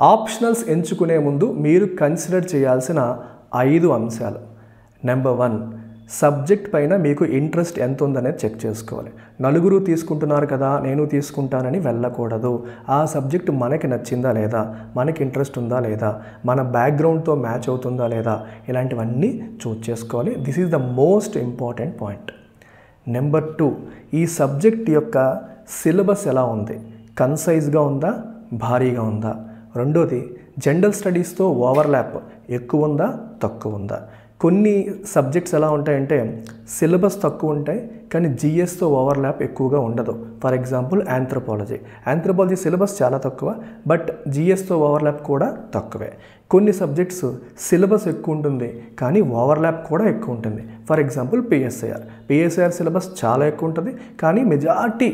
Optionals ఎంచుకునే ముందు మీరు కన్సిడర్ చేయాల్సిన 5 అంశాలు. నెంబర్ 1, సబ్జెక్ట్ పైన మీకు ఇంట్రెస్ట్ ఎంత ఉందనేది చెక్ చేసుకోవాలి. నలుగురు తీసుకుంటున్నారు కదా నేను తీసుకుంటానని వెళ్ళకూడదు. ఆ సబ్జెక్ట్ మనకి నచ్చిందా లేదా, మనకి ఇంట్రెస్ట్ ఉందా లేదా, మన బ్యాక్గ్రౌండ్తో మ్యాచ్ అవుతుందా లేదా, ఇలాంటివన్నీ చూస్ చేసుకోవాలి. This is the most important point. Number 2, ఈ సబ్జెక్ట్ యొక్క సిలబస్ ఎలా ఉంది, కన్సైజ్గా ఉందా, భారీగా ఉందా. రెండోది, జనరల్ స్టడీస్తో ఓవర్లాప్ ఎక్కువ ఉందా, తక్కువ ఉందా. కొన్ని సబ్జెక్ట్స్ ఎలా ఉంటాయంటే సిలబస్ తక్కువ ఉంటాయి కానీ జిఎస్తో ఓవర్లాప్ ఎక్కువగా ఉండదు. ఫర్ ఎగ్జాంపుల్ ఆంథ్రోపాలజీ సిలబస్ చాలా తక్కువ బట్ జిఎస్తో ఓవర్లాప్ కూడా తక్కువే. కొన్ని సబ్జెక్ట్స్ సిలబస్ ఎక్కువ ఉంటుంది కానీ ఓవర్లాప్ కూడా ఎక్కువ ఉంటుంది. ఫర్ ఎగ్జాంపుల్ పిఎస్ఐఆర్ సిలబస్ చాలా ఎక్కువ ఉంటుంది కానీ మెజారిటీ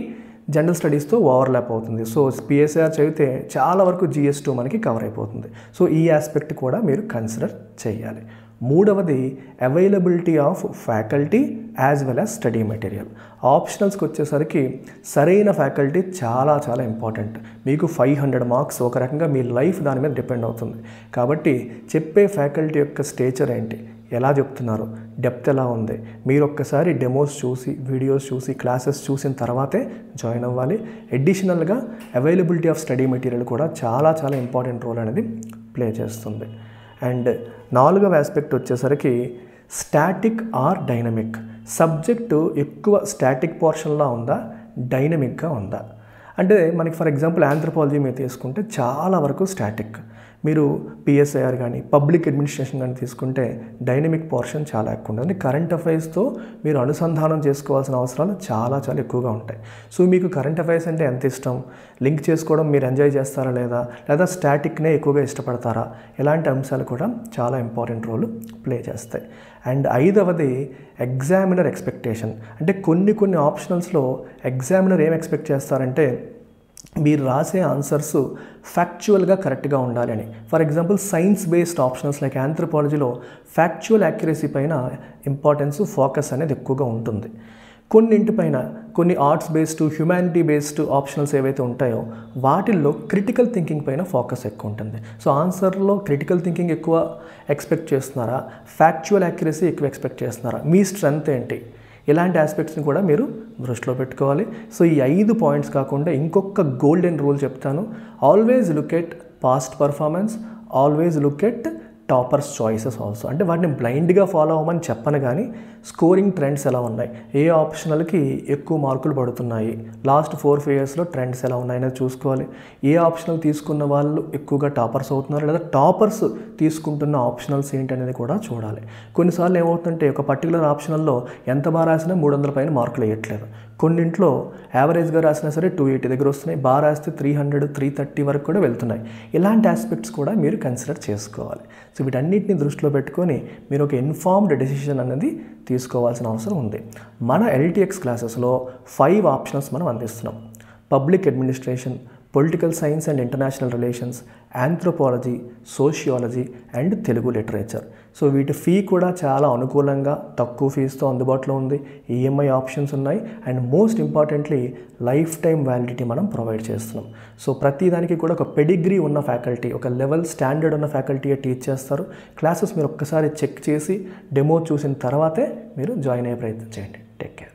జనరల్ స్టడీస్తో ఓవర్లాప్ అవుతుంది. సో పిఎస్ఐఆర్ చదివితే చాలా వరకు జిఎస్2 మనకి కవర్ అయిపోతుంది. సో ఈ ఆస్పెక్ట్ కూడా మీరు కన్సిడర్ చేయాలి. మూడవది, availability of faculty as well as study material. ఆప్షనల్స్కి వచ్చేసరికి సరైన ఫ్యాకల్టీ చాలా చాలా ఇంపార్టెంట్. మీకు 500 మార్క్స్, ఒక రకంగా మీ లైఫ్ దాని మీద డిపెండ్ అవుతుంది. కాబట్టి చెప్పే ఫ్యాకల్టీ యొక్క స్టేచర్ ఏంటి, ఎలా చెప్తున్నారు, డెప్త్ ఎలా ఉంది, మీరు ఒక్కసారి డెమోస్ చూసి వీడియోస్ చూసి క్లాసెస్ చూసిన తర్వాతే జాయిన్ అవ్వాలి. అడిషనల్గా అవైలబిలిటీ ఆఫ్ స్టడీ మెటీరియల్ కూడా చాలా చాలా ఇంపార్టెంట్ రోల్ అనేది ప్లే చేస్తుంది. అండ్ 4వ ఆస్పెక్ట్ వచ్చేసరికి స్టాటిక్ ఆర్ డైనమిక్. సబ్జెక్టు ఎక్కువ స్టాటిక్ పోర్షన్లో ఉందా, డైనమిక్గా ఉందా. అంటే మనకి ఫర్ ఎగ్జాంపుల్ ఆంథ్రోపాలజీ మీరు తీసుకుంటే చాలా వరకు స్టాటిక్. మీరు పిఎస్ఐఆర్ కానీ పబ్లిక్ అడ్మినిస్ట్రేషన్ కానీ తీసుకుంటే డైనమిక్ పోర్షన్ చాలా ఎక్కువ ఉంటుంది. కరెంట్ అఫైర్స్తో మీరు అనుసంధానం చేసుకోవాల్సిన అవసరాలు చాలా చాలా ఎక్కువగా ఉంటాయి. సో మీకు కరెంట్ అఫైర్స్ అంటే ఎంత ఇష్టం, లింక్ చేసుకోవడం మీరు ఎంజాయ్ చేస్తారా లేదా స్టాటిక్నే ఎక్కువగా ఇష్టపడతారా, ఇలాంటి అంశాలు కూడా చాలా ఇంపార్టెంట్ రోల్ ప్లే చేస్తాయి. అండ్ 5వది ఎగ్జామినర్ ఎక్స్పెక్టేషన్. అంటే కొన్ని ఆప్షనల్స్లో ఎగ్జామినర్ ఏం ఎక్స్పెక్ట్ చేస్తారంటే మీరు రాసే ఆన్సర్స్ ఫ్యాక్చువల్గా కరెక్ట్గా ఉండాలి అని. For example science based optionals like ఆంథ్రోపాలజీలో ఫ్యాక్చువల్ యాక్యురసీ పైన ఇంపార్టెన్స్, ఫోకస్ అనేది ఎక్కువగా ఉంటుంది. కొన్నింటిపైన కొన్ని arts based, humanity based optionals ఏవైతే ఉంటాయో వాటిల్లో క్రిటికల్ థింకింగ్ పైన ఫోకస్ ఎక్కువ ఉంటుంది. సో ఆన్సర్లో క్రిటికల్ థింకింగ్ ఎక్కువ ఎక్స్పెక్ట్ చేస్తున్నారా, ఫ్యాక్చువల్ యాక్యురసీ ఎక్కువ ఎక్స్పెక్ట్ చేస్తున్నారా, మీ స్ట్రెంగ్త్ ఏంటి, ఇలాంటి ఆస్పెక్ట్స్ని కూడా మీరు దృష్టిలో పెట్టుకోవాలి. సో ఈ 5 పాయింట్స్ కాకుండా ఇంకొక గోల్డెన్ రూల్ చెప్తాను. Always look at past performance, always look at toppers choices also. అంటే వాటిని బ్లైండ్గా ఫాలో అవ్వమని చెప్పను కానీ స్కోరింగ్ ట్రెండ్స్ ఎలా ఉన్నాయి, ఏ ఆప్షనల్కి ఎక్కువ మార్కులు పడుతున్నాయి, లాస్ట్ 4-5 ఇయర్స్లో ట్రెండ్స్ ఎలా ఉన్నాయనేది చూసుకోవాలి. ఏ ఆప్షనల్ తీసుకున్న వాళ్ళు ఎక్కువగా టాపర్స్ అవుతున్నారు లేదా టాపర్స్ తీసుకుంటున్న ఆప్షనల్స్ ఏంటనేది కూడా చూడాలి. కొన్నిసార్లు ఏమవుతుందంటే ఒక పర్టికులర్ ఆప్షనల్లో ఎంత బాగా రాసినా 300 పైన మార్కులు వేయట్లేదు. కొన్నింట్లో యావరేజ్గా రాసినా సరే 280 దగ్గర వస్తున్నాయి, బాగా రాస్తే 300, 330 వరకు కూడా వెళ్తున్నాయి. ఇలాంటి ఆస్పెక్ట్స్ కూడా మీరు కన్సిడర్ చేసుకోవాలి. సో వీటన్నిటిని దృష్టిలో పెట్టుకొని మీరు ఒక ఇన్ఫార్మ్డ్ డెసిషన్ అనేది తీసుకోవాల్సిన అవసరం ఉంది. మన LTX క్లాసెస్లో 5 ఆప్షన్స్ మనం అందిస్తున్నాం. Public administration, political science and international relations, anthropology, sociology and Telugu literature. So వీటి ఫీ కూడా చాలా అనుకూలంగా తక్కువ ఫీజుతో అందుబాటులో ఉంది. ఈఎంఐ ఆప్షన్స్ ఉన్నాయి and most importantly life time validity మనం ప్రొవైడ్ చేస్తున్నాం. సో ప్రతి దానికి కూడా ఒక పెడిగ్రీ ఉన్న ఫ్యాకల్టీ, ఒక లెవెల్ స్టాండర్డ్ ఉన్న ఫ్యాకల్టీయే టీచ్ చేస్తారు. క్లాసెస్ మీరు ఒక్కసారి చెక్ చేసి డెమో చూసిన తర్వాతే మీరు జాయిన్ అయ్యే ప్రయత్నం చేయండి. Take care.